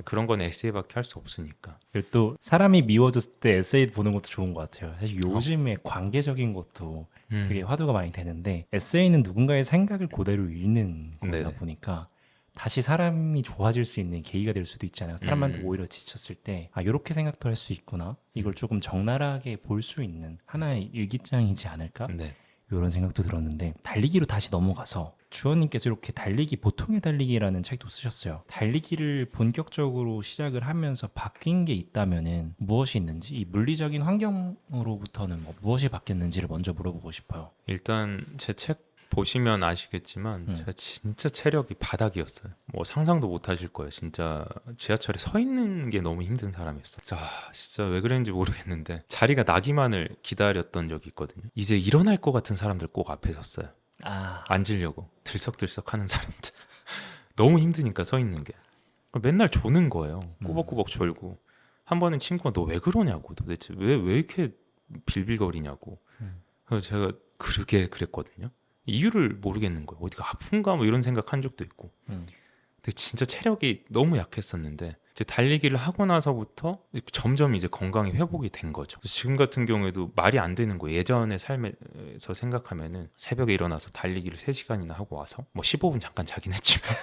그런 건 에세이밖에 할 수 없으니까. 그리고 또 사람이 미워졌을 때 에세이 보는 것도 좋은 것 같아요. 사실 어. 요즘에 관계적인 것도 되게 음. 화두가 많이 되는데 에세이는 누군가의 생각을 그대로 읽는 거다 네네. 보니까 다시 사람이 좋아질 수 있는 계기가 될 수도 있잖아요. 사람한테 음. 오히려 지쳤을 때 이렇게 생각도 할 수 있구나. 이걸 조금 적나라하게 볼 수 있는 하나의 일기장이지 않을까? 네. 이런 생각도 들었는데 달리기로 다시 넘어가서 주원님께서 이렇게 달리기 보통의 달리기라는 책도 쓰셨어요. 달리기를 본격적으로 시작을 하면서 바뀐 게 있다면은 무엇이 있는지 이 물리적인 환경으로부터는 무엇이 바뀌었는지를 먼저 물어보고 싶어요. 일단 제 책 보시면 아시겠지만 제가 진짜 체력이 바닥이었어요. 뭐 상상도 못 하실 거예요. 진짜 지하철에 서 있는 게 너무 힘든 사람이었어요. 진짜 왜 그랬는지 모르겠는데 자리가 나기만을 기다렸던 적이 있거든요. 이제 일어날 것 같은 사람들 꼭 앞에 섰어요. 아, 앉으려고 들썩들썩 하는 사람들. 너무 힘드니까 서 있는 게. 맨날 조는 거예요. 꾸벅꾸벅 졸고. 한 번은 친구가 너 왜 그러냐고 도대체 왜 이렇게 빌빌거리냐고. 그래서 제가 그러게 그랬거든요. 이유를 모르겠는 거예요. 어디가 아픈가 뭐 이런 생각한 적도 있고. 근데 진짜 체력이 너무 약했었는데 이제 달리기를 하고 나서부터 점점 이제 건강이 회복이 된 거죠. 그래서 지금 같은 경우에도 말이 안 되는 거예요. 예전의 삶에서 생각하면은 새벽에 일어나서 달리기를 3시간이나 하고 와서 뭐 15분 잠깐 자긴 했지만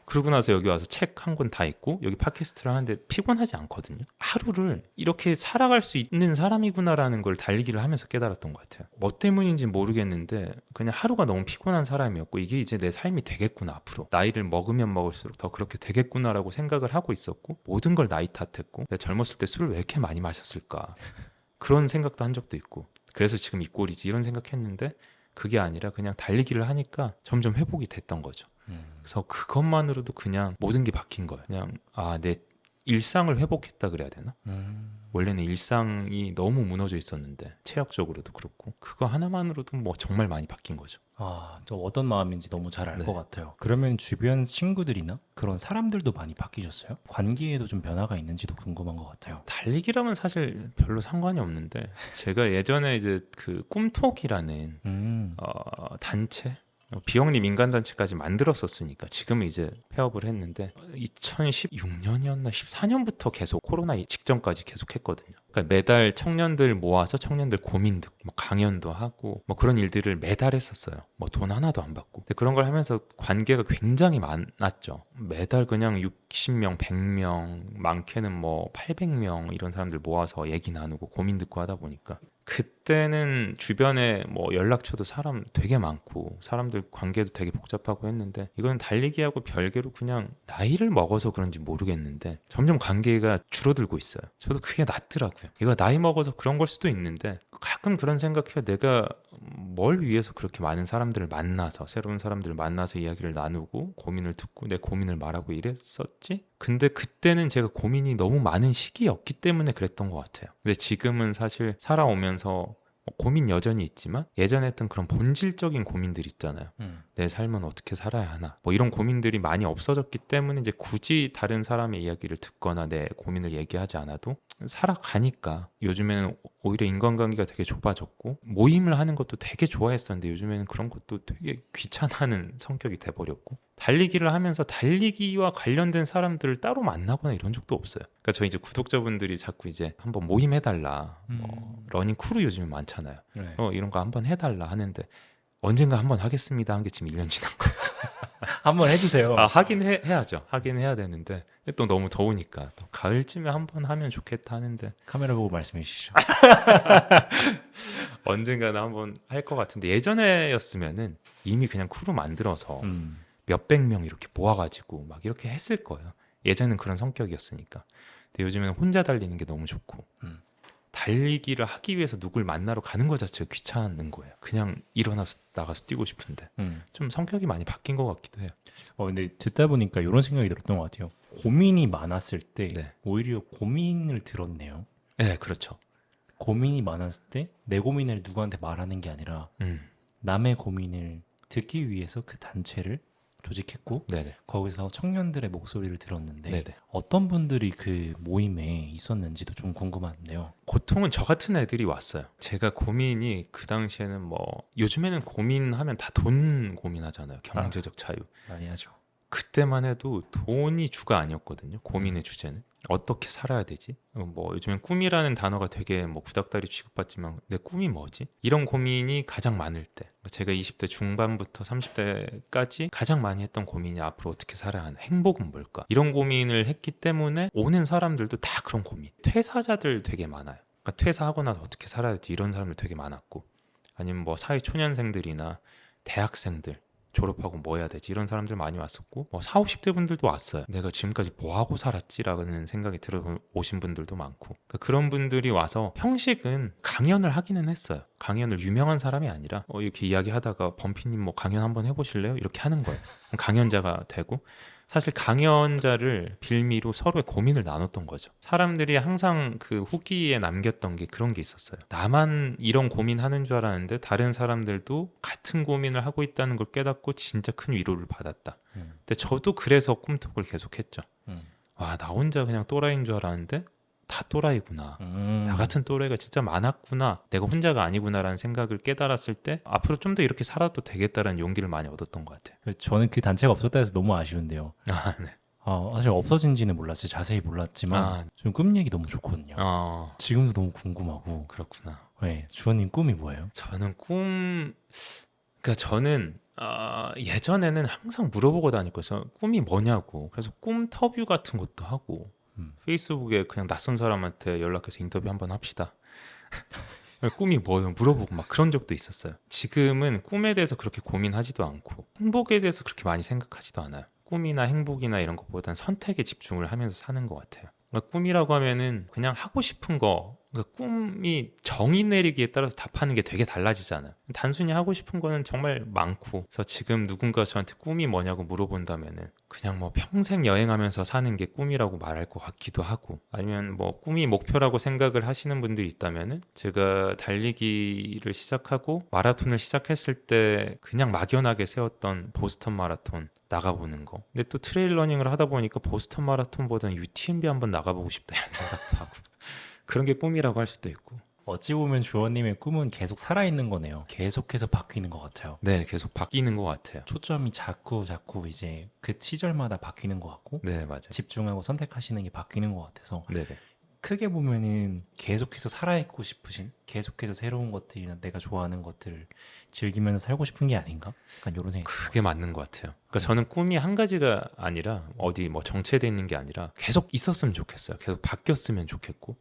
그러고 나서 여기 와서 책 한 권 다 읽고 여기 팟캐스트를 하는데 피곤하지 않거든요. 하루를 이렇게 살아갈 수 있는 사람이구나라는 걸 달리기를 하면서 깨달았던 것 같아요. 뭐 때문인지 모르겠는데 그냥 하루가 너무 피곤한 사람이었고 이게 이제 내 삶이 되겠구나 앞으로. 나이를 먹으면 먹을수록 더 그렇게 되겠구나라고 생각을 하고 있었고 모든 걸 나이 탓했고 내가 젊었을 때 술을 왜 이렇게 많이 마셨을까 그런 생각도 한 적도 있고 그래서 지금 이 꼴이지 이런 생각했는데 그게 아니라 그냥 달리기를 하니까 점점 회복이 됐던 거죠. 그래서 그것만으로도 그냥 모든 게 바뀐 거예요. 그냥 내 일상을 회복했다 그래야 되나? 원래는 일상이 너무 무너져 있었는데 체력적으로도 그렇고 그거 하나만으로도 뭐 정말 많이 바뀐 거죠. 저 어떤 마음인지 너무 잘 알 것 네. 같아요. 그러면 주변 친구들이나 그런 사람들도 많이 바뀌셨어요? 관계에도 좀 변화가 있는지도 궁금한 것 같아요. 달리기랑은 사실 별로 상관이 없는데 제가 예전에 이제 그 꿈톡이라는 단체 비영리 민간단체까지 만들었었으니까 지금은 이제 폐업을 했는데 2016년이었나 14년부터 계속 코로나 직전까지 계속 했거든요. 그러니까 매달 청년들 모아서 청년들 고민 듣고 뭐 강연도 하고 뭐 그런 일들을 매달 했었어요. 뭐 돈 하나도 안 받고. 근데 그런 걸 하면서 관계가 굉장히 많았죠. 매달 그냥 60명, 100명, 많게는 뭐 800명 이런 사람들 모아서 얘기 나누고 고민 듣고 하다 보니까 그때는 주변에 뭐 연락처도 사람 되게 많고 사람들 관계도 되게 복잡하고 했는데 이건 달리기하고 별개로 그냥 나이를 먹어서 그런지 모르겠는데 점점 관계가 줄어들고 있어요. 저도 그게 낫더라고요. 이거 나이 먹어서 그런 걸 수도 있는데 가끔 그런 생각해요. 내가 뭘 위해서 그렇게 많은 사람들을 만나서 새로운 사람들을 만나서 이야기를 나누고 고민을 듣고 내 고민을 말하고 이랬었지? 근데 그때는 제가 고민이 너무 많은 시기였기 때문에 그랬던 것 같아요. 근데 지금은 사실 살아오면서 고민 여전히 있지만 예전에 했던 그런 본질적인 고민들 있잖아요. 내 삶은 어떻게 살아야 하나 뭐 이런 고민들이 많이 없어졌기 때문에 이제 굳이 다른 사람의 이야기를 듣거나 내 고민을 얘기하지 않아도 살아가니까 요즘에는 오히려 인간관계가 되게 좁아졌고 모임을 하는 것도 되게 좋아했었는데 요즘에는 그런 것도 되게 귀찮아하는 성격이 돼버렸고 달리기를 하면서 달리기와 관련된 사람들을 따로 만나거나 이런 적도 없어요. 그러니까 저희 이제 구독자분들이 자꾸 이제 한번 모임 해달라 뭐 러닝 크루 요즘에 많잖아요. 네. 이런 거 한번 해달라 하는데 언젠가 한번 하겠습니다 한 게 지금 1년 지난 것 같아요. 한번 해주세요. 하긴 해야죠. 하긴 해야 되는데 또 너무 더우니까 또 가을쯤에 한번 하면 좋겠다 하는데 카메라 보고 말씀해 주시죠. 언젠가는 한번 할 것 같은데 예전에였으면은 이미 그냥 크루 만들어서 몇백 명 이렇게 모아가지고 막 이렇게 했을 거예요. 예전엔 그런 성격이었으니까. 근데 요즘에는 혼자 달리는 게 너무 좋고 달리기를 하기 위해서 누굴 만나러 가는 것 자체가 귀찮은 거예요. 그냥 일어나서 나가서 뛰고 싶은데 좀 성격이 많이 바뀐 것 같기도 해요. 근데 듣다 보니까 이런 생각이 들었던 것 같아요. 고민이 많았을 때 네. 오히려 고민을 들었네요. 네, 그렇죠. 고민이 많았을 때 내 고민을 누구한테 말하는 게 아니라 남의 고민을 듣기 위해서 그 단체를 조직했고 네네. 거기서 청년들의 목소리를 들었는데 네네. 어떤 분들이 그 모임에 있었는지도 좀 궁금한데요. 보통은 저 같은 애들이 왔어요. 제가 고민이 그 당시에는 뭐 요즘에는 고민하면 다 돈 고민하잖아요. 경제적 자유. 많이 하죠. 그때만 해도 돈이 주가 아니었거든요. 고민의 주제는 어떻게 살아야 되지? 뭐 요즘엔 꿈이라는 단어가 되게 뭐 구닥다리 취급받지만 내 꿈이 뭐지? 이런 고민이 가장 많을 때, 제가 20대 중반부터 30대까지 가장 많이 했던 고민이 앞으로 어떻게 살아야 하나, 행복은 뭘까? 이런 고민을 했기 때문에 오는 사람들도 다 그런 고민. 퇴사자들 되게 많아요. 그러니까 퇴사하고 나서 어떻게 살아야 될지 이런 사람들 되게 많았고, 아니면 뭐 사회 초년생들이나 대학생들 졸업하고 뭐 해야 되지 이런 사람들 많이 왔었고, 뭐 4, 50대 분들도 왔어요. 내가 지금까지 뭐 하고 살았지라는 생각이 들어 오신 분들도 많고, 그러니까 그런 분들이 와서 형식은 강연을 하기는 했어요. 강연을 유명한 사람이 아니라 이렇게 이야기하다가 범피님 뭐 강연 한번 해보실래요? 이렇게 하는 거예요. 그럼 강연자가 되고, 사실 강연자를 빌미로 서로의 고민을 나눴던 거죠. 사람들이 항상 그 후기에 남겼던 게 그런 게 있었어요. 나만 이런 고민하는 줄 알았는데 다른 사람들도 같은 고민을 하고 있다는 걸 깨닫고 진짜 큰 위로를 받았다. 근데 저도 그래서 꿈톡을 계속했죠. 와, 나 혼자 그냥 또라이인 줄 알았는데 다 또라이구나. 나 같은 또래가 진짜 많았구나. 내가 혼자가 아니구나라는 생각을 깨달았을 때 앞으로 좀 더 이렇게 살아도 되겠다라는 용기를 많이 얻었던 것 같아요. 저는 그 단체가 없었다 해서 너무 아쉬운데요. 아, 네. 사실 없어진지는 몰랐어요. 자세히 몰랐지만 아, 좀 꿈 얘기 너무 좋거든요. 지금도 너무 궁금하고. 그렇구나. 네, 주원님 꿈이 뭐예요? 저는 그러니까 저는 예전에는 항상 물어보고 다녔거든요. 꿈이 뭐냐고. 그래서 꿈터뷰 같은 것도 하고 페이스북에 그냥 낯선 사람한테 연락해서 인터뷰 한번 합시다. 꿈이 뭐예요? 물어보고 막 그런 적도 있었어요. 지금은 꿈에 대해서 그렇게 고민하지도 않고 행복에 대해서 그렇게 많이 생각하지도 않아요. 꿈이나 행복이나 이런 것보다는 선택에 집중을 하면서 사는 것 같아요. 그러니까 꿈이라고 하면은 그냥 하고 싶은 거, 그러니까 꿈이 정의 내리기에 따라서 답하는 게 되게 달라지잖아요. 단순히 하고 싶은 거는 정말 많고, 그래서 지금 누군가 저한테 꿈이 뭐냐고 물어본다면은 그냥 뭐 평생 여행하면서 사는 게 꿈이라고 말할 것 같기도 하고, 아니면 뭐 꿈이 목표라고 생각을 하시는 분들이 있다면은, 제가 달리기를 시작하고 마라톤을 시작했을 때 그냥 막연하게 세웠던 보스턴 마라톤 나가보는 거. 근데 또 트레일 러닝을 하다 보니까 보스턴 마라톤보다는 UTMB 한번 나가보고 싶다 이런 생각도 하고, 그런 게 꿈이라고 할 수도 있고. 어찌 보면 주원님의 꿈은 계속 살아있는 거네요. 계속해서 바뀌는 것 같아요. 네, 계속 바뀌는 것 같아요. 초점이 자꾸 이제 그 시절마다 바뀌는 것 같고 네, 맞아요. 집중하고 선택하시는 게 바뀌는 것 같아서 네네. 크게 보면은 계속해서 살아있고 싶으신, 계속해서 새로운 것들이나 내가 좋아하는 것들을 즐기면서 살고 싶은 게 아닌가? 약간 이런 생각이 그게 맞는 것 같아요. 그러니까 저는 꿈이 한 가지가 아니라 어디 뭐 정체되어 있는 게 아니라 계속 있었으면 좋겠어요. 계속 바뀌었으면 좋겠고,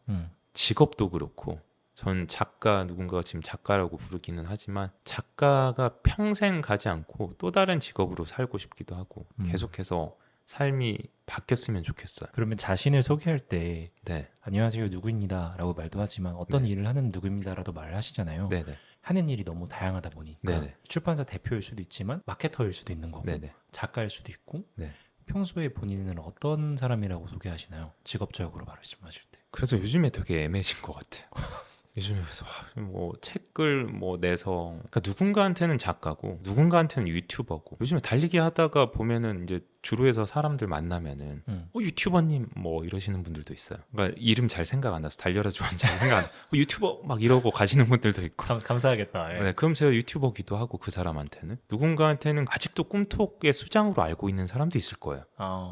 직업도 그렇고, 전 작가, 누군가가 지금 작가라고 부르기는 하지만 작가가 평생 가지 않고 또 다른 직업으로 살고 싶기도 하고, 계속해서 삶이 바뀌었으면 좋겠어요. 그러면 자신을 소개할 때 네, 안녕하세요 누구입니다 라고 말도 하지만 어떤 네. 일을 하는 누구입니다라도 말을 하시잖아요. 네네, 하는 일이 너무 다양하다 보니까 네네. 출판사 대표일 수도 있지만 마케터일 수도 있는 거고 네네. 작가일 수도 있고. 네. 평소에 본인은 어떤 사람이라고 소개하시나요? 직업적으로 말씀하실 때. 그래서 요즘에 되게 애매해진 것 같아요. 요즘에 그래서 뭐 책을 뭐 내서, 그러니까 누군가한테는 작가고 누군가한테는 유튜버고, 요즘에 달리기 하다가 보면은 이제 주로에서 사람들 만나면은 유튜버님 뭐 이러시는 분들도 있어요. 그러니까 이름 잘 생각 안 나서 달려라 좋아하는 잘 생각 안 나서 유튜버 막 이러고 가시는 분들도 있고. 감사하겠다. 예. 네, 그럼 제가 유튜버기도 하고, 그 사람한테는 누군가한테는 아직도 꿈톡의 수장으로 알고 있는 사람도 있을 거예요.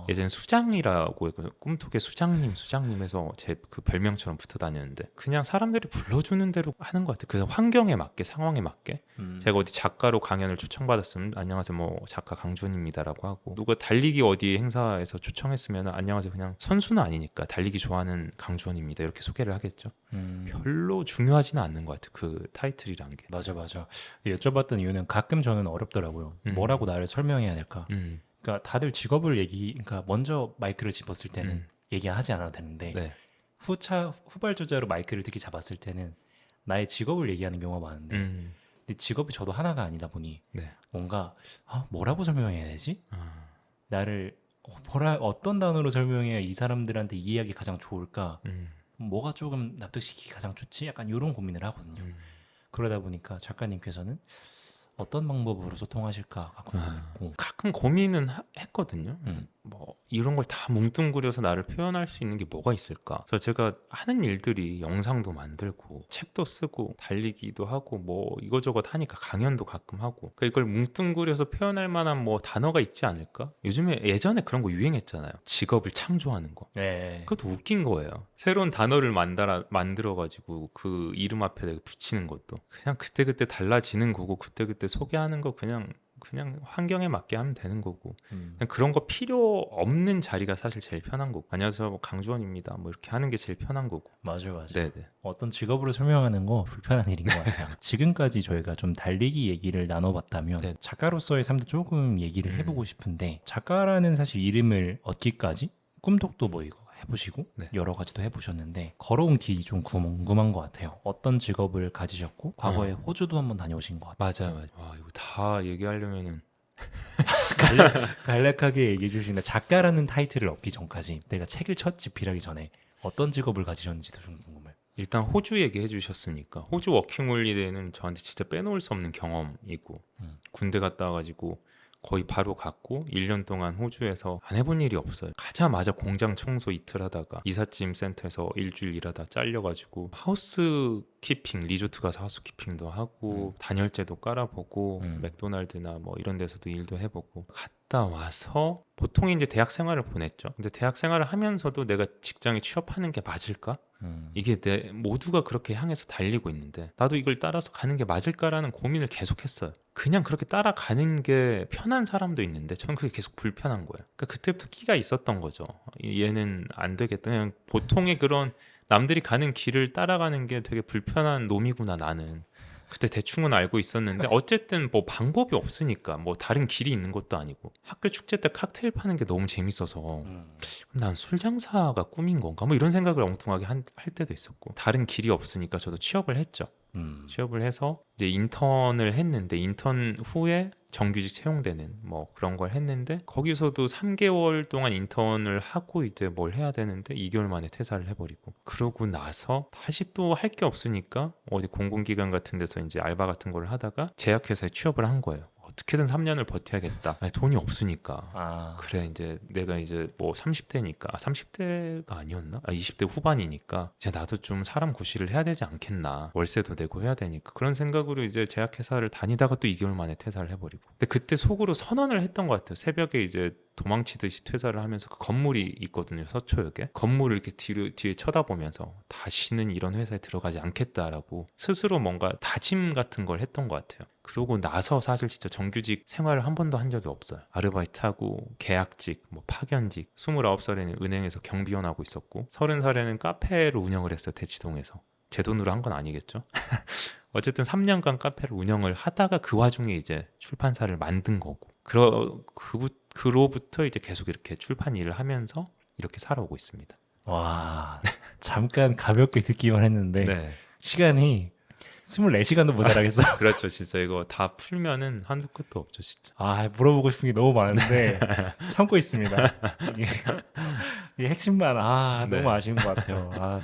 예전에 수장이라고 했거든요. 꿈톡의 수장님에서 제 그 별명처럼 붙어 다녔는데, 그냥 사람들이 불러주는 대로 하는 것 같아요. 그 환경에 맞게, 상황에 맞게. 제가 어디 작가로 강연을 초청받았으면 안녕하세요 뭐 작가 강주원입니다라고 하고, 누가 달리기 어디 행사에서 초청했으면 안녕하세요, 그냥 선수는 아니니까 달리기 좋아하는 강주원입니다 이렇게 소개를 하겠죠. 별로 중요하지는 않는 것 같아요, 그 타이틀이란 게. 맞아. 여쭤봤던 이유는 가끔 저는 어렵더라고요. 뭐라고 나를 설명해야 될까? 그러니까 다들 직업을 그러니까 먼저 마이크를 집었을 때는 얘기하지 않아도 되는데 네. 후발주자로 마이크를 특히 잡았을 때는 나의 직업을 얘기하는 경우가 많은데 근데 직업이 저도 하나가 아니다 보니 네. 뭔가 뭐라고 설명해야 되지? 나를 어떤 단어로 설명해야 이 사람들한테 이해하기 가장 좋을까? 뭐가 조금 납득시키기 가장 좋지? 약간 이런 고민을 하거든요. 그러다 보니까 작가님께서는 어떤 방법으로 소통하실까가 궁금했고. 가끔 고민은 했거든요. 음. 뭐 이런 걸 다 뭉뚱그려서 나를 표현할 수 있는 게 뭐가 있을까? 그래서 제가 하는 일들이 영상도 만들고 책도 쓰고 달리기도 하고 뭐 이거저것 하니까 강연도 가끔 하고 그러니까 이걸 뭉뚱그려서 표현할 만한 뭐 단어가 있지 않을까? 요즘에 예전에 그런 거 유행했잖아요. 직업을 창조하는 거. 네. 그것도 웃긴 거예요. 새로운 단어를 만들어가지고 그 이름 앞에 붙이는 것도 그냥 그때그때 달라지는 거고 그때그때 소개하는 거 그냥 환경에 맞게 하면 되는 거고 그냥 그런 거 필요 없는 자리가 사실 제일 편한 거고 안녕하세요 뭐 강주원입니다 뭐 이렇게 하는 게 제일 편한 거고 맞아요. 네네 어떤 직업으로 설명하는 거 불편한 일인 것 같아요. 지금까지 저희가 좀 달리기 얘기를 나눠봤다면 네. 작가로서의 삶도 조금 얘기를 해보고 싶은데 작가라는 사실 이름을 얻기까지 꿈독도 뭐 이거 해보시고 네. 여러 가지도 해보셨는데 걸어온 길이 좀 궁금한 것 같아요. 어떤 직업을 가지셨고 과거에 호주도 한번 다녀오신 것 같아요. 맞아요. 와 이거 다 얘기하려면은 간략하게 얘기해 주시는데 작가라는 타이틀을 얻기 전까지 내가 책을 첫 집필하기 전에 어떤 직업을 가지셨는지도 좀 궁금해요. 일단 호주 얘기해 주셨으니까 호주 워킹홀리데이는 저한테 진짜 빼놓을 수 없는 경험이고 군대 갔다 와가지고 거의 바로 갔고 1년 동안 호주에서 안 해본 일이 없어요. 가자마자 공장 청소 이틀 하다가 이삿짐 센터에서 일주일 일하다 잘려가지고 하우스 키핑 리조트 가서 하우스 키핑도 하고 단열재도 깔아보고 맥도날드나 뭐 이런 데서도 일도 해보고 갔다 와서 보통 이제 대학 생활을 보냈죠. 근데 대학 생활을 하면서도 내가 직장에 취업하는 게 맞을까? 이게 모두가 그렇게 향해서 달리고 있는데 나도 이걸 따라서 가는 게 맞을까라는 고민을 계속했어요. 그냥 그렇게 따라가는 게 편한 사람도 있는데 저는 그게 계속 불편한 거예요. 그러니까 그때부터 끼가 있었던 거죠. 얘는 안 되겠다. 그냥 보통의 그런 남들이 가는 길을 따라가는 게 되게 불편한 놈이구나 나는. 그때 대충은 알고 있었는데 어쨌든 뭐 방법이 없으니까 뭐 다른 길이 있는 것도 아니고 학교 축제 때 칵테일 파는 게 너무 재밌어서 난 술 장사가 꿈인 건가 뭐 이런 생각을 엉뚱하게 할 때도 있었고 다른 길이 없으니까 저도 취업을 했죠. 취업을 해서 이제 인턴을 했는데 인턴 후에 정규직 채용되는 뭐 그런 걸 했는데 거기서도 3개월 동안 인턴을 하고 이제 뭘 해야 되는데 2개월 만에 퇴사를 해버리고 그러고 나서 다시 또 할 게 없으니까 어디 공공기관 같은 데서 이제 알바 같은 걸 하다가 제약회사에 취업을 한 거예요. 어떻게든 3년을 버텨야겠다. 아니, 돈이 없으니까. 그래 이제 내가 이제 뭐 30대니까 30대가 아니었나? 20대 후반이니까 이제 나도 좀 사람 구실을 해야 되지 않겠나. 월세도 내고 해야 되니까 그런 생각으로 이제 제약회사를 다니다가 또 2개월 만에 퇴사를 해버리고. 근데 그때 속으로 선언을 했던 것 같아요. 새벽에 이제 도망치듯이 퇴사를 하면서 그 건물이 있거든요. 서초역에. 건물을 이렇게 뒤에 쳐다보면서 다시는 이런 회사에 들어가지 않겠다라고 스스로 뭔가 다짐 같은 걸 했던 것 같아요. 그러고 나서 사실 진짜 정규직 생활을 한 번도 한 적이 없어요. 아르바이트하고 계약직, 뭐 파견직 29살에는 은행에서 경비원하고 있었고 30살에는 카페를 운영을 했어요. 대치동에서. 제 돈으로 한 건 아니겠죠. 어쨌든 3년간 카페를 운영을 하다가 그 와중에 이제 출판사를 만든 거고 그로부터 이제 계속 이렇게 출판 일을 하면서 이렇게 살아오고 있습니다. 와, 잠깐 가볍게 듣기만 했는데 네. 시간이 24시간도 모자라겠어요. 그렇죠. 진짜 이거 다 풀면은 한도 끝도 없죠, 진짜. 물어보고 싶은 게 너무 많은데 참고 있습니다. 이게 핵심만 네. 너무 아쉬운 것 같아요.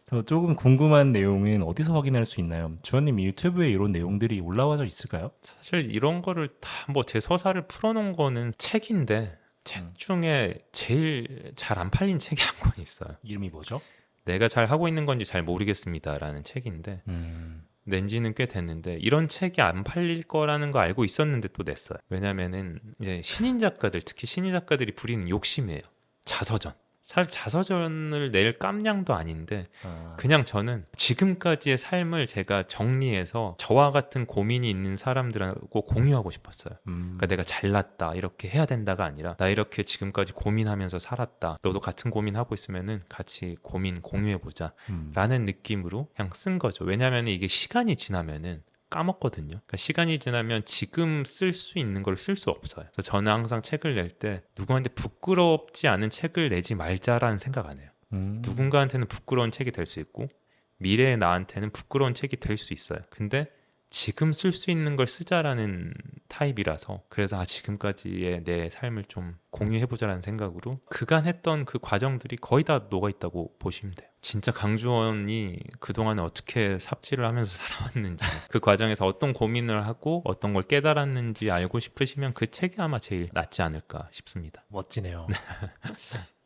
저 조금 궁금한 내용은 어디서 확인할 수 있나요? 주원님 유튜브에 이런 내용들이 올라와져 있을까요? 사실 이런 거를 다 뭐 제 서사를 풀어놓은 거는 책인데 책 중에 제일 잘 안 팔린 책이 한 권 있어요. 이름이 뭐죠? 내가 잘 하고 있는 건지 잘 모르겠습니다라는 책인데 낸 지는 꽤 됐는데 이런 책이 안 팔릴 거라는 거 알고 있었는데 또 냈어요. 왜냐면은 이제 신인 작가들 특히 신인 작가들이 부리는 욕심이에요. 자서전. 사실 자서전을 낼 깜냥도 아닌데 그냥 저는 지금까지의 삶을 제가 정리해서 저와 같은 고민이 있는 사람들하고 공유하고 싶었어요. 그러니까 내가 잘났다 이렇게 해야 된다가 아니라 나 이렇게 지금까지 고민하면서 살았다. 너도 같은 고민하고 있으면은 같이 고민 공유해보자 라는 느낌으로 그냥 쓴 거죠. 왜냐하면 이게 시간이 지나면은 까먹거든요. 그러니까 시간이 지나면 지금 쓸 수 있는 걸 쓸 수 없어요. 그래서 저는 항상 책을 낼 때 누구한테 부끄럽지 않은 책을 내지 말자라는 생각 안 해요. 누군가한테는 부끄러운 책이 될 수 있고 미래의 나한테는 부끄러운 책이 될 수 있어요. 근데 지금 쓸 수 있는 걸 쓰자라는 타입이라서 그래서 지금까지의 내 삶을 좀 공유해보자라는 생각으로 그간 했던 그 과정들이 거의 다 녹아있다고 보시면 돼요. 진짜 강주원이 그동안에 어떻게 삽질을 하면서 살아왔는지 그 과정에서 어떤 고민을 하고 어떤 걸 깨달았는지 알고 싶으시면 그 책이 아마 제일 낫지 않을까 싶습니다. 멋지네요.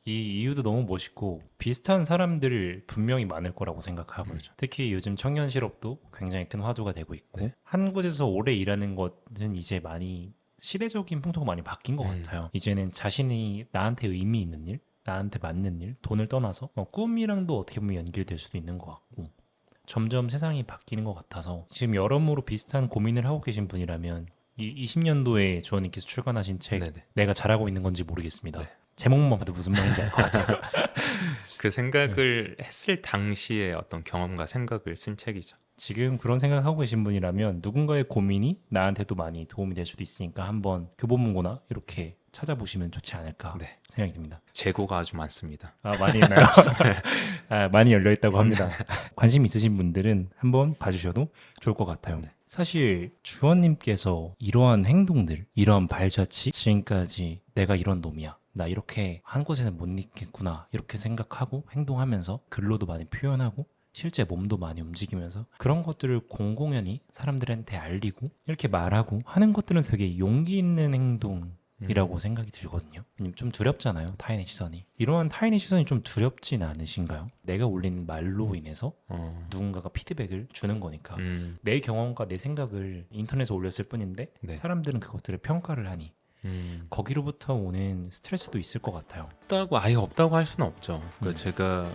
이 이유도 너무 멋있고 비슷한 사람들 분명히 많을 거라고 생각하거든요. 특히 요즘 청년 실업도 굉장히 큰 화두가 되고 있고 네. 한 곳에서 오래 일하는 것은 이제 많이 시대적인 풍토가 많이 바뀐 것 같아요. 이제는 자신이 나한테 의미 있는 일, 나한테 맞는 일, 돈을 떠나서 꿈이랑도 어떻게 보면 연결될 수도 있는 것 같고 점점 세상이 바뀌는 것 같아서 지금 여러모로 비슷한 고민을 하고 계신 분이라면 이 20년도에 주원님께서 출간하신 책 네네. 내가 잘하고 있는 건지 모르겠습니다. 네. 제목만 봐도 무슨 말인지 알 것 같아요. 그 생각을 했을 당시의 어떤 경험과 생각을 쓴 책이죠. 지금 그런 생각하고 계신 분이라면 누군가의 고민이 나한테도 많이 도움이 될 수도 있으니까 한번 교보문고나 이렇게 찾아보시면 좋지 않을까 네. 생각이 듭니다. 재고가 아주 많습니다. 많이 있나요? 많이 열려있다고 합니다. 관심 있으신 분들은 한번 봐주셔도 좋을 것 같아요. 네. 사실 주원님께서 이러한 행동들, 이러한 발자취 지금까지 내가 이런 놈이야, 나 이렇게 한 곳에서 못 있겠구나 이렇게 생각하고 행동하면서 글로도 많이 표현하고 실제 몸도 많이 움직이면서 그런 것들을 공공연히 사람들한테 알리고 이렇게 말하고 하는 것들은 되게 용기 있는 행동이라고 생각이 들거든요. 왜냐면 좀 두렵잖아요, 타인의 시선이. 이러한 타인의 시선이 좀 두렵진 않으신가요? 내가 올린 말로 인해서 누군가가 피드백을 주는 거니까 내 경험과 내 생각을 인터넷에 올렸을 뿐인데 네. 사람들은 그것들을 평가를 하니 거기로부터 오는 스트레스도 있을 것 같아요. 없다고 아예 없다고 할 수는 없죠. 제가